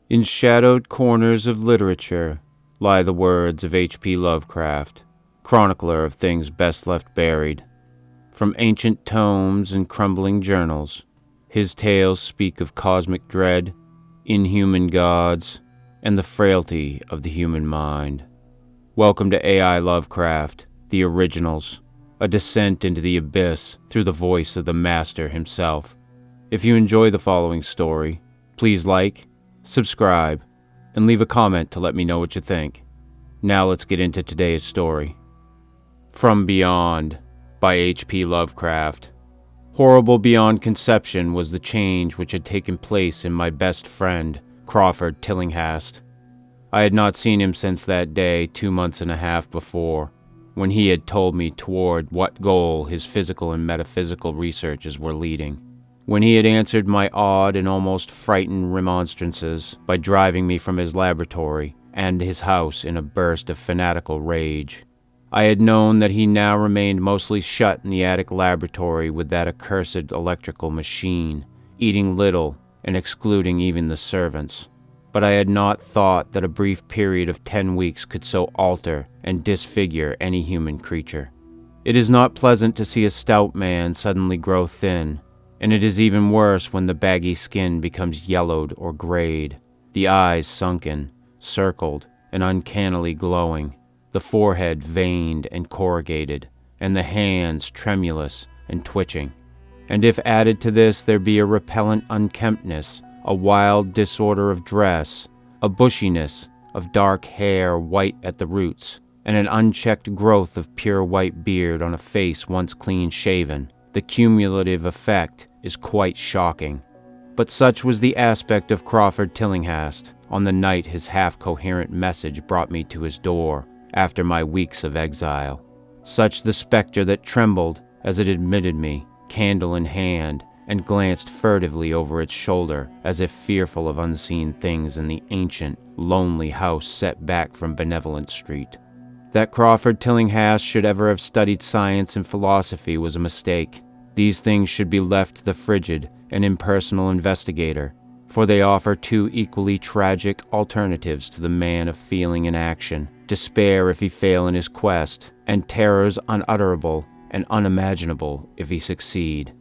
In shadowed corners of literature lie the words of H.P. Lovecraft, chronicler of things best left buried. From ancient tomes and crumbling journals, his tales speak of cosmic dread, inhuman gods, and the frailty of the human mind. Welcome to AI Lovecraft, the originals, a descent into the abyss through the voice of the master himself. If you enjoy the following story, please like, subscribe, and leave a comment to let me know what you think. Now let's get into today's story. From Beyond by H.P. Lovecraft. Horrible beyond conception was the change which had taken place in my best friend, Crawford Tillinghast. I had not seen him since that day 2 months and a half before, when he had told me toward what goal his physical and metaphysical researches were leading. When he had answered my odd and almost frightened remonstrances by driving me from his laboratory and his house in a burst of fanatical rage. I had known that he now remained mostly shut in the attic laboratory with that accursed electrical machine, eating little and excluding even the servants. But I had not thought that a brief period of 10 weeks could so alter and disfigure any human creature. It is not pleasant to see a stout man suddenly grow thin, and it is even worse when the baggy skin becomes yellowed or grayed, the eyes sunken, circled, and uncannily glowing, the forehead veined and corrugated, and the hands tremulous and twitching. And if added to this there be a repellent unkemptness, a wild disorder of dress, a bushiness of dark hair white at the roots, and an unchecked growth of pure white beard on a face once clean shaven, the cumulative effect is quite shocking. But such was the aspect of Crawford Tillinghast on the night his half-coherent message brought me to his door after my weeks of exile. Such the specter that trembled as it admitted me, candle in hand, and glanced furtively over its shoulder as if fearful of unseen things in the ancient, lonely house set back from Benevolent Street. That Crawford Tillinghast should ever have studied science and philosophy was a mistake. These things should be left to the frigid and impersonal investigator, for they offer two equally tragic alternatives to the man of feeling and action: despair if he fail in his quest, and terrors unutterable and unimaginable if he succeed.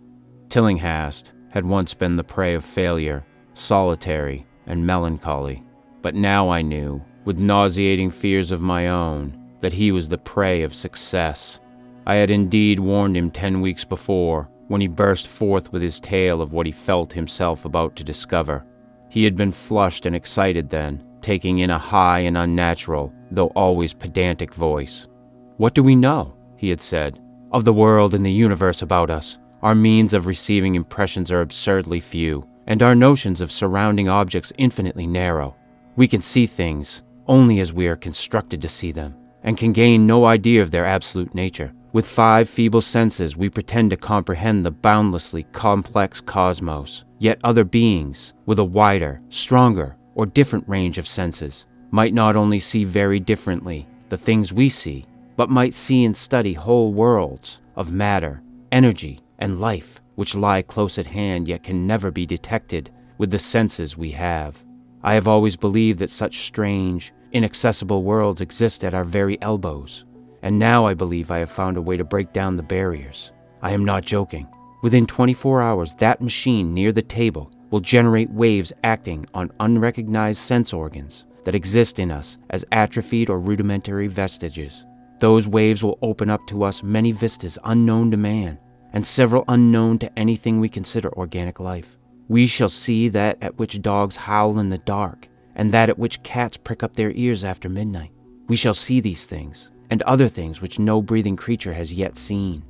Tillinghast had once been the prey of failure, solitary and melancholy, but now I knew, with nauseating fears of my own, that he was the prey of success. I had indeed warned him 10 weeks before, when he burst forth with his tale of what he felt himself about to discover. He had been flushed and excited then, taking in a high and unnatural, though always pedantic voice. "What do we know," he had said, "of the world and the universe about us? Our means of receiving impressions are absurdly few, and our notions of surrounding objects infinitely narrow. We can see things only as we are constructed to see them, and can gain no idea of their absolute nature. With 5 feeble senses we pretend to comprehend the boundlessly complex cosmos, yet other beings, with a wider, stronger, or different range of senses, might not only see very differently the things we see, but might see and study whole worlds of matter, energy, and life, which lie close at hand yet can never be detected with the senses we have. I have always believed that such strange, inaccessible worlds exist at our very elbows, and now I believe I have found a way to break down the barriers. I am not joking. Within 24 hours, that machine near the table will generate waves acting on unrecognized sense organs that exist in us as atrophied or rudimentary vestiges. Those waves will open up to us many vistas unknown to man, and several unknown to anything we consider organic life. We shall see that at which dogs howl in the dark, and that at which cats prick up their ears after midnight. We shall see these things, and other things which no breathing creature has yet seen.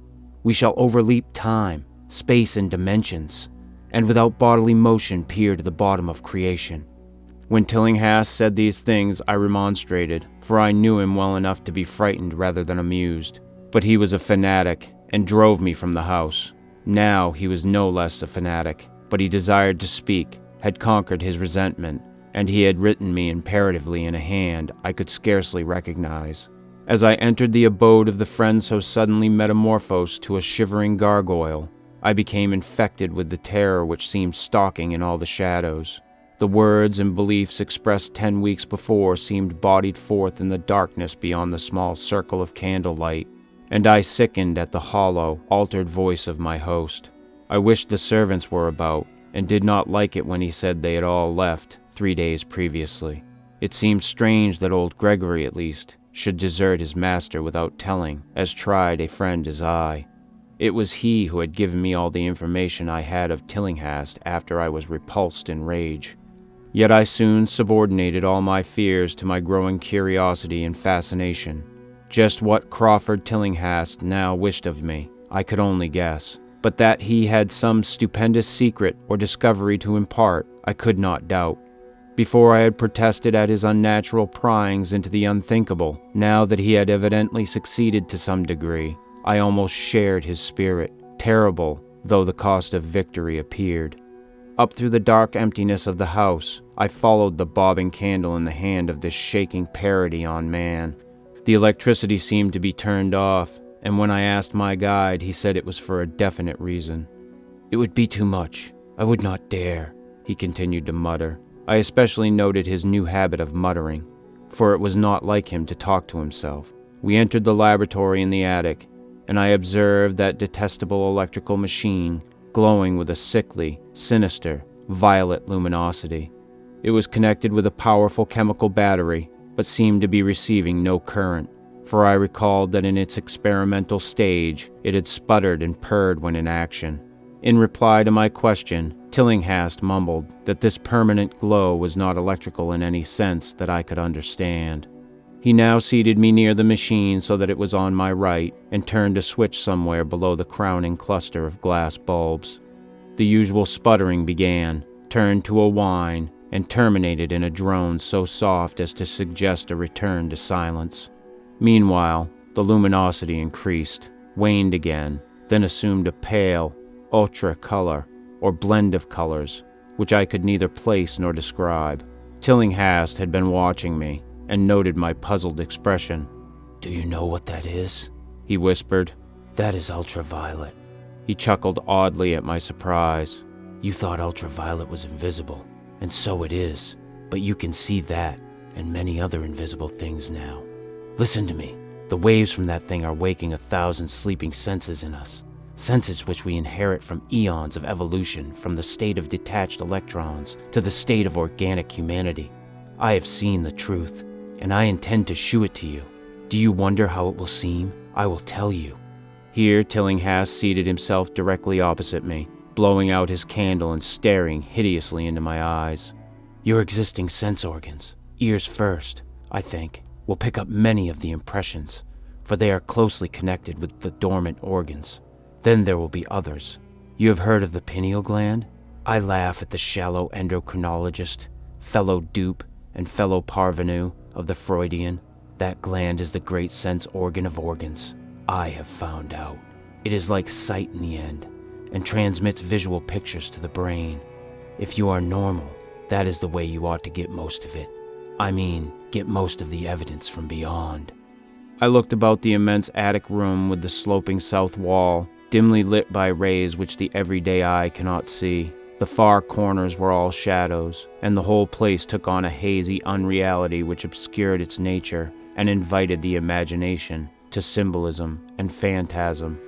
We shall overleap time, space, and dimensions, and without bodily motion peer to the bottom of creation." When Tillinghast said these things, I remonstrated, for I knew him well enough to be frightened rather than amused. But he was a fanatic, and drove me from the house. Now he was no less a fanatic, but he desired to speak, had conquered his resentment, and he had written me imperatively in a hand I could scarcely recognize. As I entered the abode of the friend so suddenly metamorphosed to a shivering gargoyle, I became infected with the terror which seemed stalking in all the shadows. The words and beliefs expressed 10 weeks before seemed bodied forth in the darkness beyond the small circle of candlelight, and I sickened at the hollow, altered voice of my host. I wished the servants were about, and did not like it when he said they had all left 3 days previously. It seemed strange that old Gregory, at least, should desert his master without telling, as tried a friend as I. It was he who had given me all the information I had of Tillinghast after I was repulsed in rage. Yet I soon subordinated all my fears to my growing curiosity and fascination. Just what Crawford Tillinghast now wished of me, I could only guess, but that he had some stupendous secret or discovery to impart, I could not doubt. Before I had protested at his unnatural pryings into the unthinkable, now that he had evidently succeeded to some degree, I almost shared his spirit, terrible though the cost of victory appeared. Up through the dark emptiness of the house, I followed the bobbing candle in the hand of this shaking parody on man. The electricity seemed to be turned off, and when I asked my guide, he said it was for a definite reason. "It would be too much. I would not dare," he continued to mutter. I especially noted his new habit of muttering, for it was not like him to talk to himself. We entered the laboratory in the attic, and I observed that detestable electrical machine, glowing with a sickly, sinister, violet luminosity. It was connected with a powerful chemical battery, but seemed to be receiving no current, for I recalled that in its experimental stage it had sputtered and purred when in action. In reply to my question, Tillinghast mumbled that this permanent glow was not electrical in any sense that I could understand. He now seated me near the machine so that it was on my right, and turned a switch somewhere below the crowning cluster of glass bulbs. The usual sputtering began, turned to a whine, and terminated in a drone so soft as to suggest a return to silence. Meanwhile, the luminosity increased, waned again, then assumed a pale, ultra color, or blend of colors, which I could neither place nor describe. Tillinghast had been watching me, and noted my puzzled expression. "Do you know what that is?" he whispered. "That is ultraviolet." He chuckled oddly at my surprise. "You thought ultraviolet was invisible, and so it is, but you can see that, and many other invisible things now. Listen to me. The waves from that thing are waking 1,000 sleeping senses in us. Senses which we inherit from eons of evolution, from the state of detached electrons to the state of organic humanity. I have seen the truth, and I intend to shew it to you. Do you wonder how it will seem? I will tell you." Here Tillinghast seated himself directly opposite me, blowing out his candle and staring hideously into my eyes. "Your existing sense organs, ears first, I think, will pick up many of the impressions, for they are closely connected with the dormant organs. Then there will be others. You have heard of the pineal gland? I laugh at the shallow endocrinologist, fellow dupe and fellow parvenu of the Freudian. That gland is the great sense organ of organs. I have found out. It is like sight in the end, and transmits visual pictures to the brain. If you are normal, that is the way you ought to get most of it. I mean, get most of the evidence from beyond." I looked about the immense attic room with the sloping south wall, dimly lit by rays which the everyday eye cannot see. The far corners were all shadows, and the whole place took on a hazy unreality which obscured its nature and invited the imagination to symbolism and phantasm.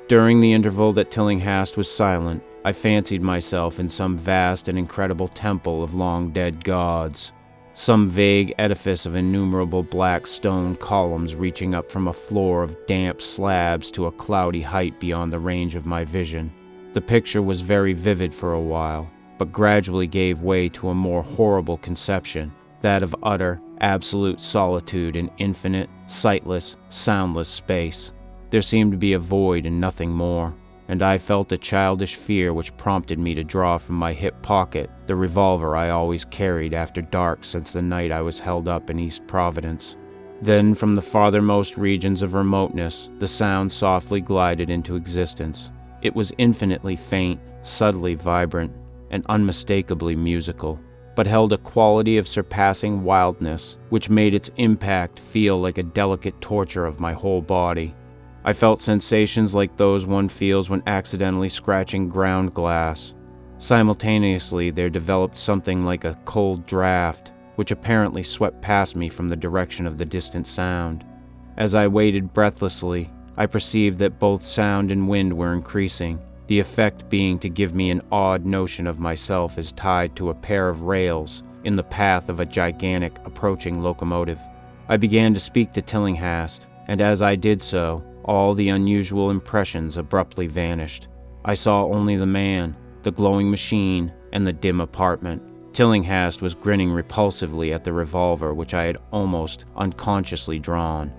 During the interval that Tillinghast was silent, I fancied myself in some vast and incredible temple of long-dead gods, some vague edifice of innumerable black stone columns reaching up from a floor of damp slabs to a cloudy height beyond the range of my vision. The picture was very vivid for a while, but gradually gave way to a more horrible conception, that of utter, absolute solitude in infinite, sightless, soundless space. There seemed to be a void and nothing more, and I felt a childish fear which prompted me to draw from my hip pocket the revolver I always carried after dark since the night I was held up in East Providence. Then, from the farthermost regions of remoteness, the sound softly glided into existence. It was infinitely faint, subtly vibrant, and unmistakably musical, but held a quality of surpassing wildness which made its impact feel like a delicate torture of my whole body. I felt sensations like those one feels when accidentally scratching ground glass. Simultaneously, there developed something like a cold draft, which apparently swept past me from the direction of the distant sound. As I waited breathlessly, I perceived that both sound and wind were increasing, the effect being to give me an odd notion of myself as tied to a pair of rails in the path of a gigantic approaching locomotive. I began to speak to Tillinghast, and as I did so, all the unusual impressions abruptly vanished. I saw only the man, the glowing machine, and the dim apartment. Tillinghast was grinning repulsively at the revolver which I had almost unconsciously drawn.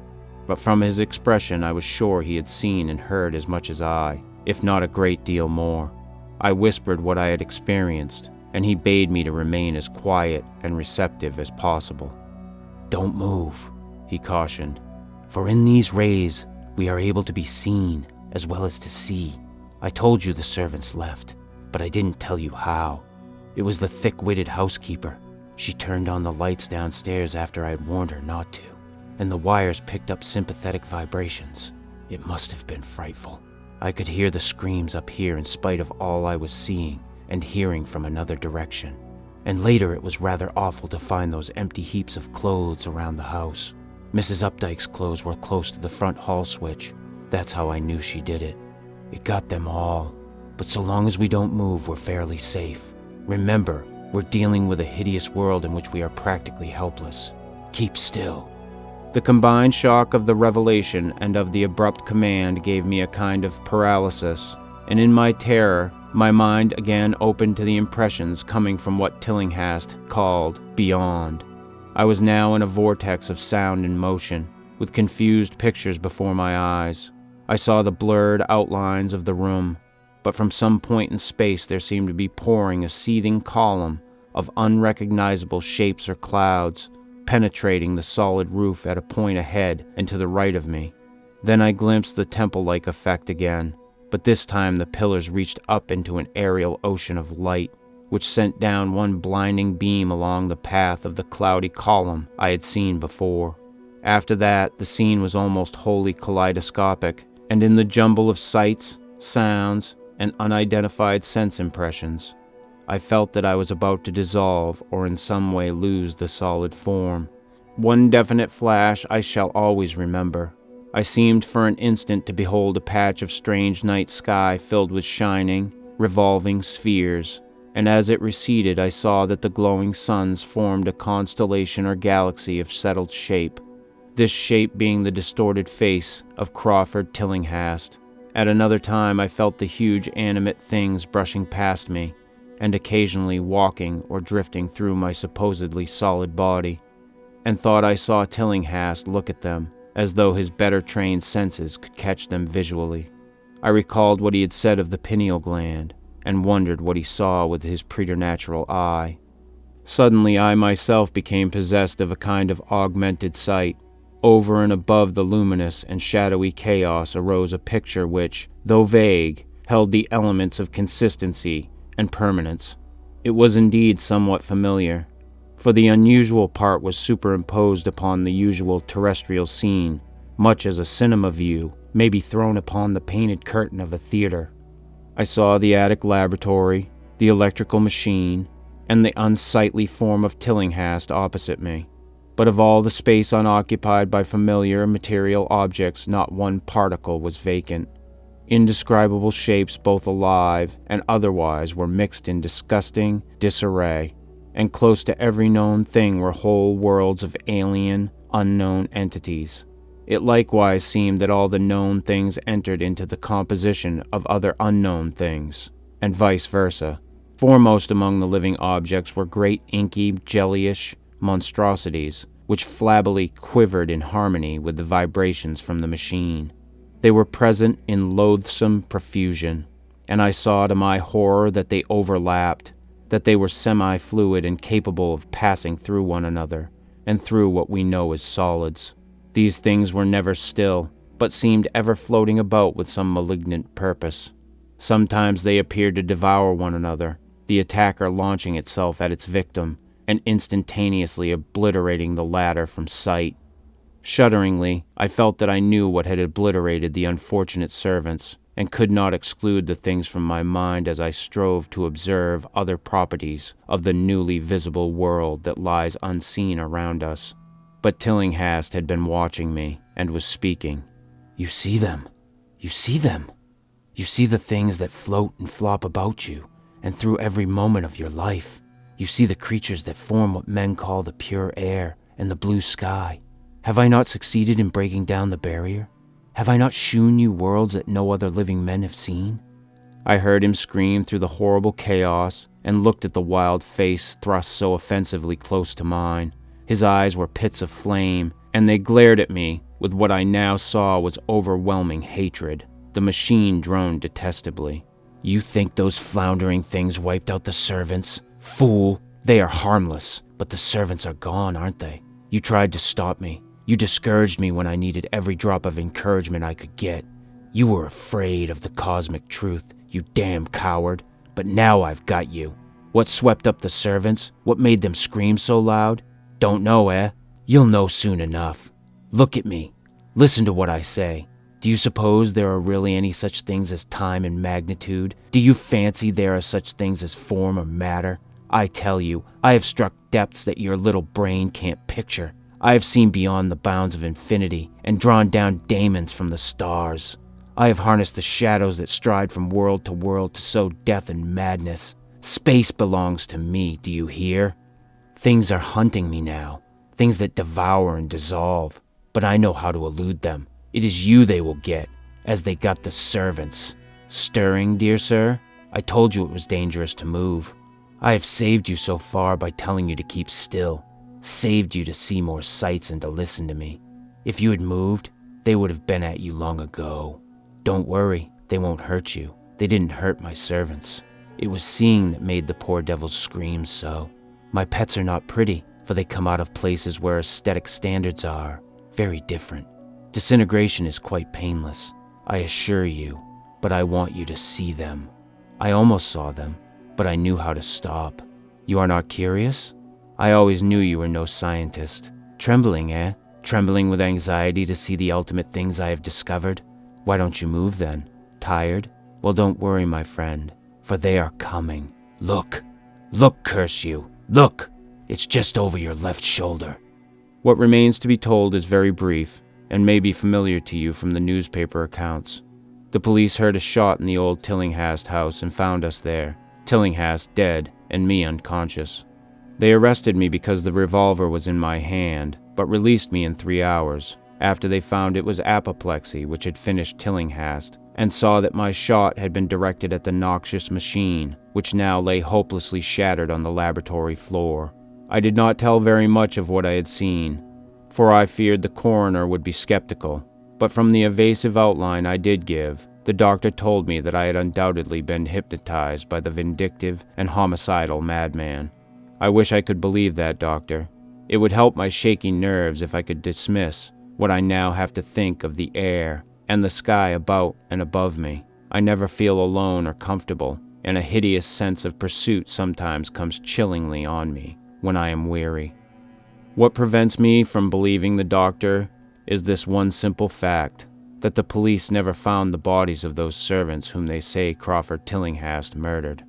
But from his expression I was sure he had seen and heard as much as I, if not a great deal more. I whispered what I had experienced, and he bade me to remain as quiet and receptive as possible. "Don't move," he cautioned, "for in these rays we are able to be seen as well as to see. I told you the servants left, but I didn't tell you how. It was the thick-witted housekeeper. She turned on the lights downstairs after I had warned her not to, and the wires picked up sympathetic vibrations. It must have been frightful. I could hear the screams up here in spite of all I was seeing and hearing from another direction. And later it was rather awful to find those empty heaps of clothes around the house. Mrs. Updike's clothes were close to the front hall switch. That's how I knew she did it. It got them all. But so long as we don't move, we're fairly safe. Remember, we're dealing with a hideous world in which we are practically helpless. Keep still." The combined shock of the revelation and of the abrupt command gave me a kind of paralysis, and in my terror, my mind again opened to the impressions coming from what Tillinghast called beyond. I was now in a vortex of sound and motion, with confused pictures before my eyes. I saw the blurred outlines of the room, but from some point in space there seemed to be pouring a seething column of unrecognizable shapes or clouds, penetrating the solid roof at a point ahead and to the right of me. Then I glimpsed the temple-like effect again, but this time the pillars reached up into an aerial ocean of light, which sent down one blinding beam along the path of the cloudy column I had seen before. After that, the scene was almost wholly kaleidoscopic, and in the jumble of sights, sounds, and unidentified sense impressions, I felt that I was about to dissolve or in some way lose the solid form. One definite flash I shall always remember. I seemed for an instant to behold a patch of strange night sky filled with shining, revolving spheres, and as it receded I saw that the glowing suns formed a constellation or galaxy of settled shape, this shape being the distorted face of Crawford Tillinghast. At another time I felt the huge animate things brushing past me, and occasionally walking or drifting through my supposedly solid body, and thought I saw Tillinghast look at them, as though his better-trained senses could catch them visually. I recalled what he had said of the pineal gland, and wondered what he saw with his preternatural eye. Suddenly I myself became possessed of a kind of augmented sight. Over and above the luminous and shadowy chaos arose a picture which, though vague, held the elements of consistency and permanence. It was indeed somewhat familiar, for the unusual part was superimposed upon the usual terrestrial scene, much as a cinema view may be thrown upon the painted curtain of a theater. I saw the attic laboratory, the electrical machine, and the unsightly form of Tillinghast opposite me. But of all the space unoccupied by familiar material objects, not one particle was vacant. Indescribable shapes, both alive and otherwise, were mixed in disgusting disarray, and close to every known thing were whole worlds of alien, unknown entities. It likewise seemed that all the known things entered into the composition of other unknown things, and vice versa. Foremost among the living objects were great inky, jellyish monstrosities, which flabbily quivered in harmony with the vibrations from the machine. They were present in loathsome profusion, and I saw to my horror that they overlapped, that they were semi-fluid and capable of passing through one another, and through what we know as solids. These things were never still, but seemed ever floating about with some malignant purpose. Sometimes they appeared to devour one another, the attacker launching itself at its victim, and instantaneously obliterating the latter from sight. Shudderingly, I felt that I knew what had obliterated the unfortunate servants, and could not exclude the things from my mind as I strove to observe other properties of the newly visible world that lies unseen around us. But Tillinghast had been watching me and was speaking. "You see them. You see them. You see the things that float and flop about you and through every moment of your life. You see the creatures that form what men call the pure air and the blue sky. Have I not succeeded in breaking down the barrier? Have I not shewn you worlds that no other living men have seen?" I heard him scream through the horrible chaos and looked at the wild face thrust so offensively close to mine. His eyes were pits of flame, and they glared at me with what I now saw was overwhelming hatred. The machine droned detestably. "You think those floundering things wiped out the servants? Fool! They are harmless, but the servants are gone, aren't they? You tried to stop me. You discouraged me when I needed every drop of encouragement I could get. You were afraid of the cosmic truth, you damn coward. But now I've got you. What swept up the servants? What made them scream so loud? Don't know, eh? You'll know soon enough. Look at me. Listen to what I say. Do you suppose there are really any such things as time and magnitude? Do you fancy there are such things as form or matter? I tell you, I have struck depths that your little brain can't picture. I have seen beyond the bounds of infinity and drawn down daemons from the stars. I have harnessed the shadows that stride from world to world to sow death and madness. Space belongs to me, do you hear? Things are hunting me now, things that devour and dissolve, but I know how to elude them. It is you they will get, as they got the servants. Stirring, dear sir? I told you it was dangerous to move. I have saved you so far by telling you to keep still, saved you to see more sights and to listen to me. If you had moved, they would have been at you long ago. Don't worry, they won't hurt you. They didn't hurt my servants. It was seeing that made the poor devils scream so. My pets are not pretty, for they come out of places where aesthetic standards are very different. Disintegration is quite painless, I assure you, but I want you to see them. I almost saw them, but I knew how to stop. You are not curious? I always knew you were no scientist. Trembling, eh? Trembling with anxiety to see the ultimate things I have discovered? Why don't you move then? Tired? Well, don't worry, my friend, for they are coming. Look! Look, curse you! Look! It's just over your left shoulder. What remains to be told is very brief, and may be familiar to you from the newspaper accounts. The police heard a shot in the old Tillinghast house and found us there, Tillinghast dead and me unconscious. They arrested me because the revolver was in my hand, but released me in 3 hours, after they found it was apoplexy which had finished Tillinghast, and saw that my shot had been directed at the noxious machine, which now lay hopelessly shattered on the laboratory floor. I did not tell very much of what I had seen, for I feared the coroner would be skeptical, but from the evasive outline I did give, the doctor told me that I had undoubtedly been hypnotized by the vindictive and homicidal madman. I wish I could believe that, doctor. It would help my shaky nerves if I could dismiss what I now have to think of the air and the sky about and above me. I never feel alone or comfortable, and a hideous sense of pursuit sometimes comes chillingly on me when I am weary. What prevents me from believing the doctor is this one simple fact, that the police never found the bodies of those servants whom they say Crawford Tillinghast murdered.